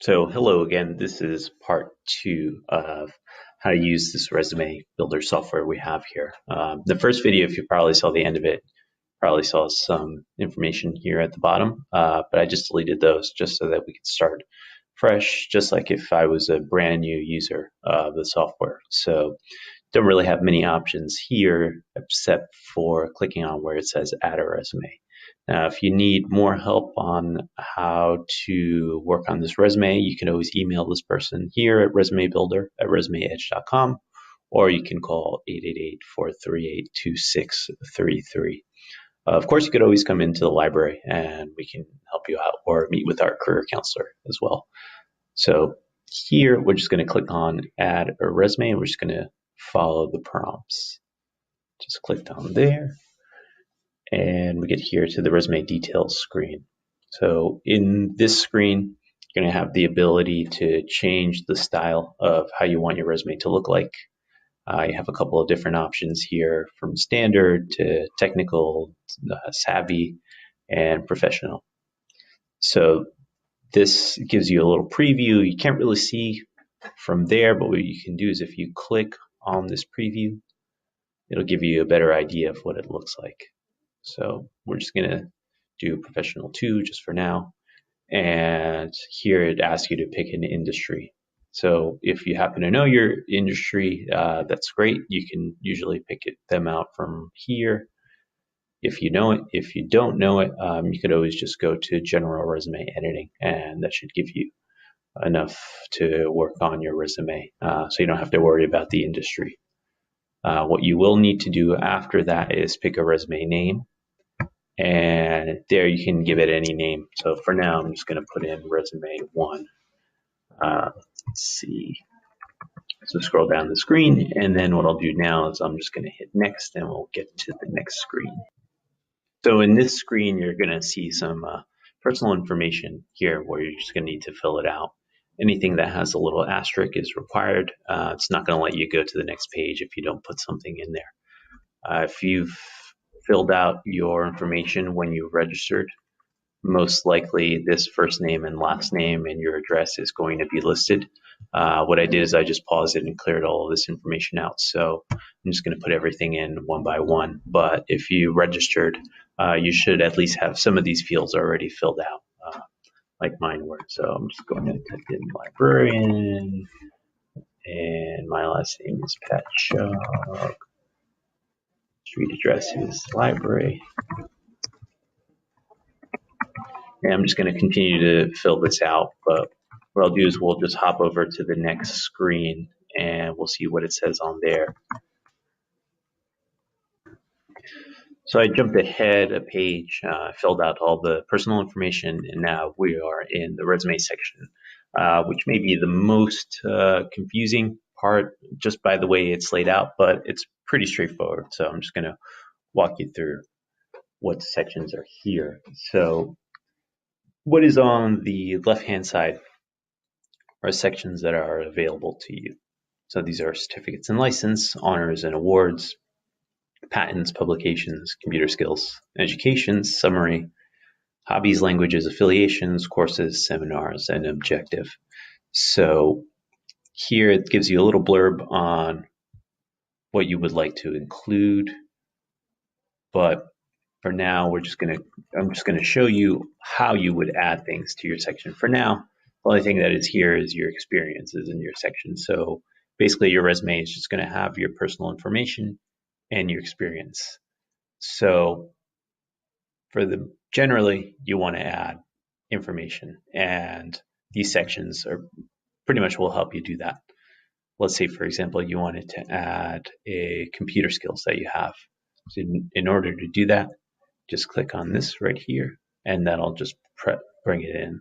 So hello again, this is part two of how to use this resume builder software we have here. The first video, if you probably saw the end of it, probably saw some information here at the bottom, but I just deleted those just so that we could start fresh, just like if I was a brand new user of the software. So don't really have many options here except for clicking on where it says add a resume. Now, if you need more help on how to work on this resume, you can always email this person here at resumebuilder@resumeedge.com, or you can call 888-438-2633. Of course, you could always come into the library and we can help you out or meet with our career counselor as well. So here, we're just going to click on add a resume and we're just going to follow the prompts. Just click down there and we get here to the resume details screen. So in this screen, you're going to have the ability to change the style of how you want your resume to look like. You have a couple of different options here, from standard to technical, savvy, and professional. So this gives you a little preview. You can't really see from there, but what you can do is if you click on this preview, it'll give you a better idea of what it looks like. So we're just going to do professional 2 just for now. And here it asks you to pick an industry. So if you happen to know your industry, that's great. You can usually pick them out from here. If you know it, if you don't know it, you could always just go to general resume editing, and that should give you enough to work on your resume, so you don't have to worry about the industry. What you will need to do after that is pick a resume name, and there you can give it any name. So for now, I'm just going to put in resume 1. Let's see. So scroll down the screen, and then what I'll do now is I'm just going to hit next, and we'll get to the next screen. So in this screen, you're going to see some personal information here where you're just going to need to fill it out. Anything that has a little asterisk is required. It's not going to let you go to the next page if you don't put something in there. If you've filled out your information when you registered, most likely this first name and last name and your address is going to be listed. What I did is I just paused it and cleared all of this information out. So I'm just going to put everything in one by one. But if you registered, you should at least have some of these fields already filled out, like mine were. So I'm just going to type in librarian, and my last name is Patchogue. Street address is library. And I'm just going to continue to fill this out, but what I'll do is we'll just hop over to the next screen and we'll see what it says on there. So I jumped ahead a page, filled out all the personal information, and now we are in the resume section, which may be the most confusing part just by the way it's laid out, but it's pretty straightforward. So I'm just going to walk you through what sections are here. So what is on the left-hand side are sections that are available to you. So these are certificates and license, honors and awards, patents, publications, computer skills, education, summary, hobbies, languages, affiliations, courses, seminars, and objective. So here it gives you a little blurb on what you would like to include, but for now, I'm just going to show you how you would add things to your section. For now, the only thing that is here is your experiences in your section. So basically, your resume is just going to have your personal information and your experience. So generally, you want to add information, and these sections are pretty much will help you do that. Let's say, for example, you wanted to add a computer skills that you have. So in order to do that, just click on this right here, and that'll just bring it in.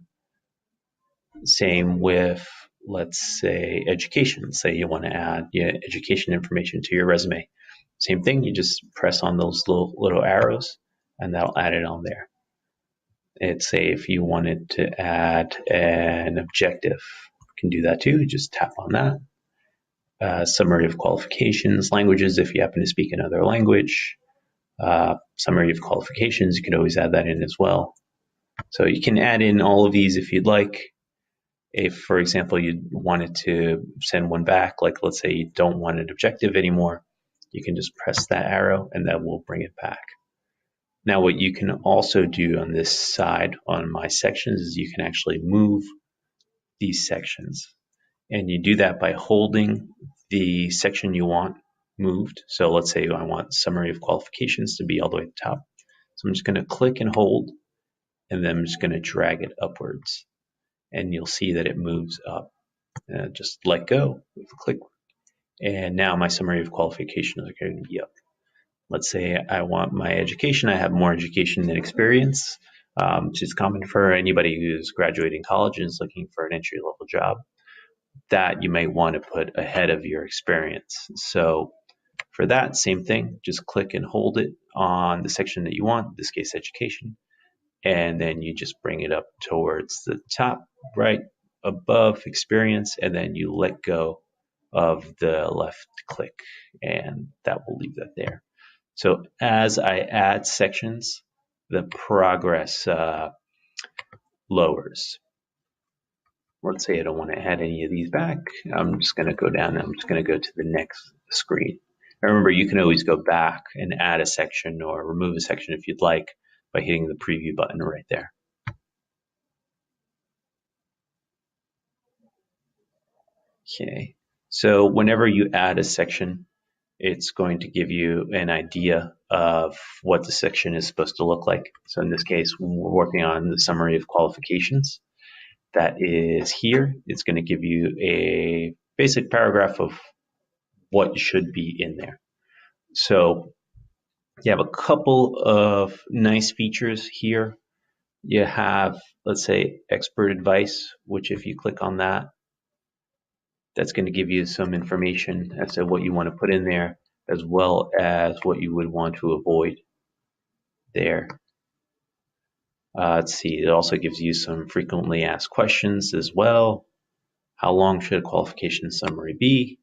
Same with, let's say, education. Say you want to add education information to your resume. Same thing, you just press on those little arrows, and that'll add it on there. And say if you wanted to add an objective, you can do that too. Just tap on that. Summary of qualifications, languages, if you happen to speak another language. Summary of qualifications, you can always add that in as well. So you can add in all of these if you'd like. If, for example, you wanted to send one back, like let's say you don't want an objective anymore, you can just press that arrow and that will bring it back. Now, what you can also do on this side on my sections is you can actually move these sections. And you do that by holding the section you want moved. So let's say I want summary of qualifications to be all the way at the top. So I'm just going to click and hold, and then I'm just going to drag it upwards. And you'll see that it moves up. Just let go, click, and now my summary of qualifications are going to be up. Let's say I want my education. I have more education than experience, which is common for anybody who's graduating college and is looking for an entry-level job. That you may want to put ahead of your experience. So for that, same thing, just click and hold it on the section that you want, in this case, education, and then you just bring it up towards the top right above experience, and then you let go of the left click, and that will leave that there. So as I add sections, the progress lowers. Let's say I don't want to add any of these back. I'm just going to go down. I'm just going to go to the next screen. And remember, you can always go back and add a section or remove a section if you'd like by hitting the preview button right there. Okay, so whenever you add a section, it's going to give you an idea of what the section is supposed to look like. So in this case, we're working on the summary of qualifications. That is here. It's going to give you a basic paragraph of what should be in there. So you have a couple of nice features here. You have, let's say, expert advice, which if you click on that, that's going to give you some information as to what you want to put in there, as well as what you would want to avoid there. Let's see, it also gives you some frequently asked questions as well. How long should a qualification summary be?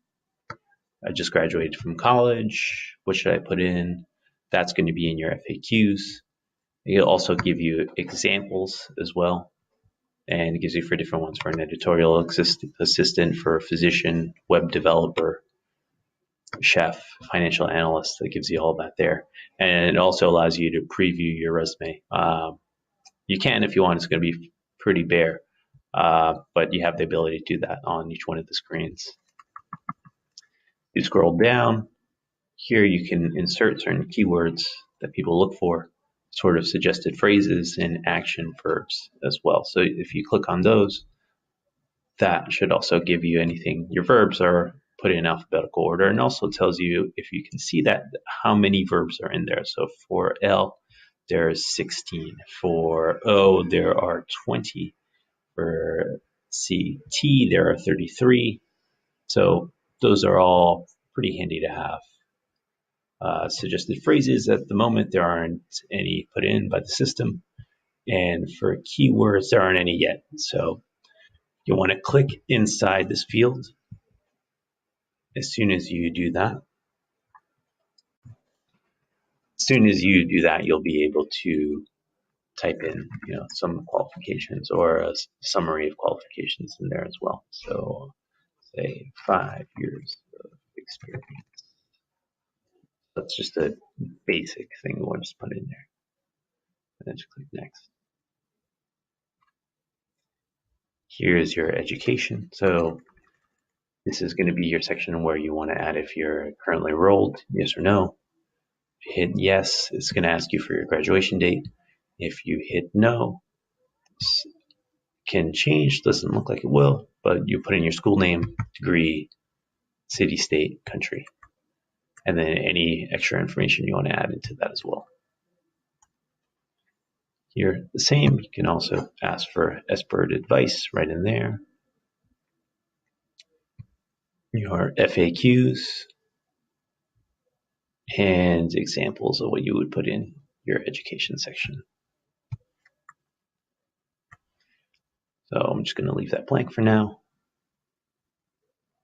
I just graduated from college. What should I put in? That's going to be in your FAQs. It'll also give you examples as well. And it gives you for different ones for an editorial assistant, for a physician, web developer, chef, financial analyst. That gives you all that there. And it also allows you to preview your resume. You can if you want. It's going to be pretty bare, but you have the ability to do that on each one of the screens. You scroll down. Here you can insert certain keywords that people look for, sort of suggested phrases and action verbs as well. So if you click on those, that should also give you anything. Your verbs are put in alphabetical order, and also tells you, if you can see that, how many verbs are in there. So for L, there's 16. For O, there are 20. For T, there are 33. So those are all pretty handy to have. Suggested phrases, at the moment there aren't any put in by the system, and for keywords there aren't any yet. So you want to click inside this field. As soon as you do that, you'll be able to type in, some qualifications or a summary of qualifications in there as well. So say 5 years of experience. That's just a basic thing we'll just put in there. And then just click next. Here's your education. So this is going to be your section where you want to add if you're currently enrolled, yes or no. If you hit yes, it's going to ask you for your graduation date. If you hit no, can change, doesn't look like it will, but you put in your school name, degree, city, state, country, and then any extra information you want to add into that as well. Here, the same, you can also ask for expert advice right in there. Your FAQs and examples of what you would put in your education section. So I'm just going to leave that blank for now.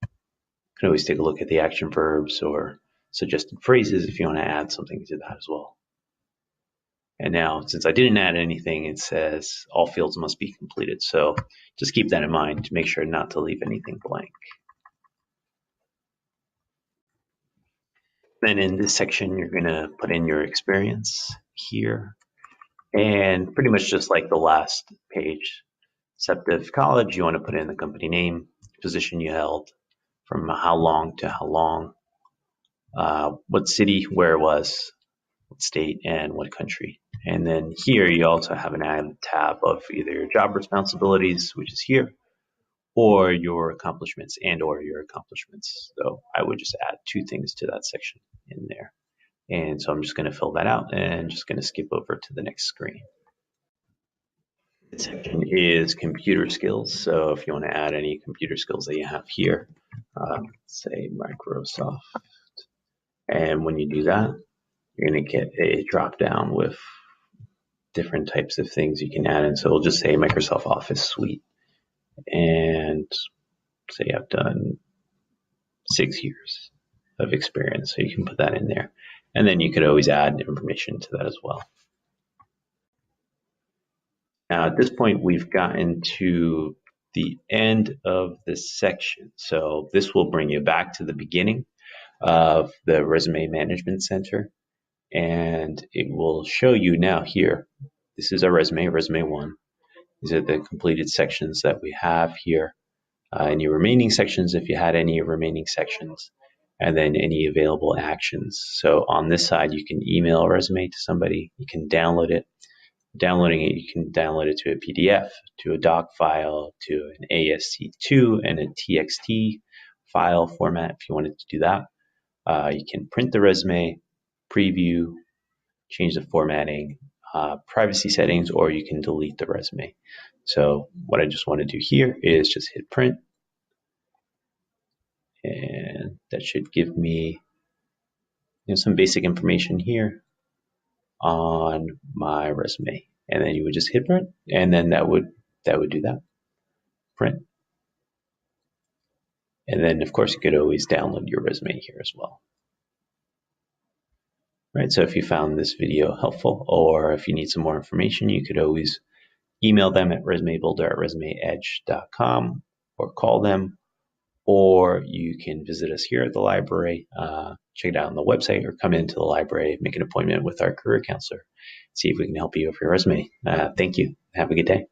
You can always take a look at the action verbs or suggested phrases if you want to add something to that as well. And now, since I didn't add anything, it says all fields must be completed. So just keep that in mind to make sure not to leave anything blank. Then in this section, you're going to put in your experience here. And pretty much just like the last page, except if college, you want to put in the company name, position you held, from how long to how long, what city, where it was, what state, and what country. And then here you also have an added tab of either your job responsibilities, which is here, or your accomplishments and/or your accomplishments. So I would just add 2 things to that section in there. And so I'm just going to fill that out and just going to skip over to the next screen. This section is computer skills. So if you want to add any computer skills that you have here, say Microsoft. And when you do that, you're going to get a drop down with different types of things you can add in. So we'll just say Microsoft Office Suite. And say I've done 6 years of experience. So you can put that in there. And then you could always add information to that as well. Now at this point, we've gotten to the end of this section. So this will bring you back to the beginning of the Resume Management Center. And it will show you now here, this is our resume, resume 1. These are the completed sections that we have here. Any remaining sections, if you had any remaining sections, and then any available actions. So on this side, you can email a resume to somebody, you can download it. Downloading it, you can download it to a PDF, to a doc file, to an ASC2 and a TXT file format if you wanted to do that. You can print the resume, preview, change the formatting, privacy settings, or you can delete the resume. So what I just want to do here is just hit print. And that should give me some basic information here on my resume. And then you would just hit print, and then that would do that. Print. And then of course you could always download your resume here as well. Right, so if you found this video helpful, or if you need some more information, you could always email them at resumebuilder@resumeedge.com, or call them, or you can visit us here at the library, check it out on the website, or come into the library, make an appointment with our career counselor, see if we can help you with your resume. Thank you. Have a good day.